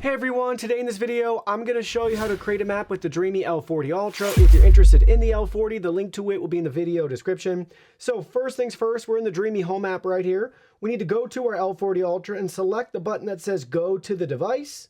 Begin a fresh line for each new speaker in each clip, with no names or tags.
Hey everyone, today in this video, I'm going to show you how to create a map with the Dreame L40 Ultra. If you're interested in the L40, the link to it will be in the video description. So first things first, we're in the Dreame home app right here. We need to go to our L40 Ultra and select the button that says go to the device.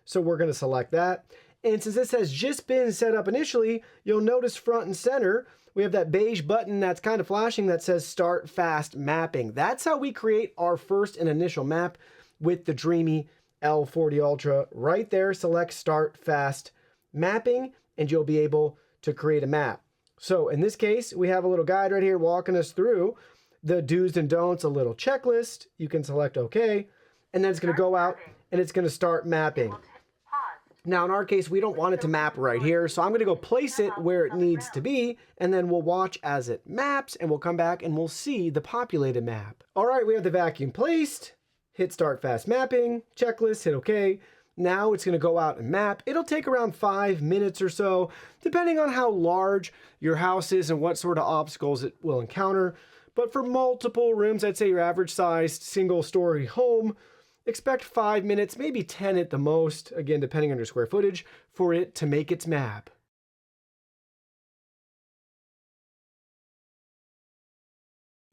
So we're going to select that. And since this has just been set up initially, you'll notice front and center, we have that beige button that's kind of flashing that says start fast mapping. That's how we create our first and initial map with the Dreame L40 Ultra. Right there, select start fast mapping and you'll be able to create a map. So in this case, we have a little guide right here walking us through the do's and don'ts, a little checklist. You can select OK, and then it's going to go out and it's going to start mapping. Now in our case, we don't want it to map right here, so I'm going to go place it where it needs to be, and then we'll watch as it maps, and we'll come back and we'll see the populated map. All right, we have the vacuum placed. Hit start fast mapping, checklist, hit OK. Now it's going to go out and map. It'll take around 5 minutes or so, depending on how large your house is and what sort of obstacles it will encounter. But for multiple rooms, I'd say your average sized single story home, expect 5 minutes, maybe 10 at the most, again, depending on your square footage, for it to make its map.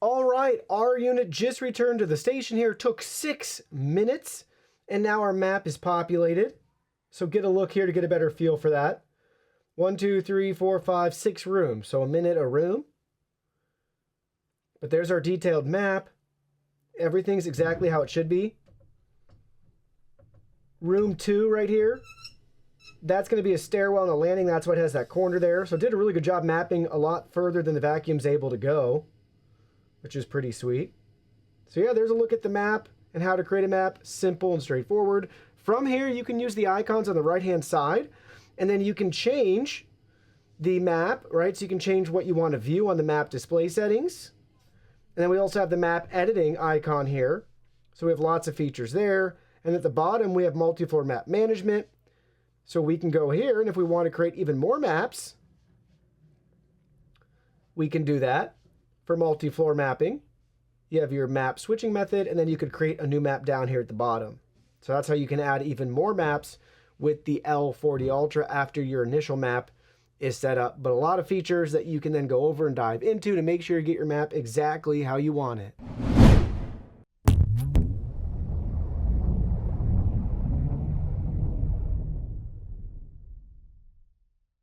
All right, our unit just returned to the station here. Took 6 minutes, and now our map is populated. So get a look here to get a better feel for that. 1, 2, 3, 4, 5, 6 rooms. So a minute a room. But there's our detailed map. Everything's exactly how it should be. Room 2 right here. That's going to be a stairwell and a landing. That's what has that corner there. So did a really good job mapping a lot further than the vacuum's able to go, which is pretty sweet. So yeah, there's a look at the map and how to create a map. Simple and straightforward. From here, you can use the icons on the right-hand side, and then you can change the map, right? So you can change what you want to view on the map display settings. And then we also have the map editing icon here. So we have lots of features there. And at the bottom, we have multi-floor map management. So we can go here, and if we want to create even more maps, we can do that. For multi-floor mapping, you have your map switching method, and then you could create a new map down here at the bottom. So that's how you can add even more maps with the L40 Ultra after your initial map is set up. But a lot of features that you can then go over and dive into to make sure you get your map exactly how you want it.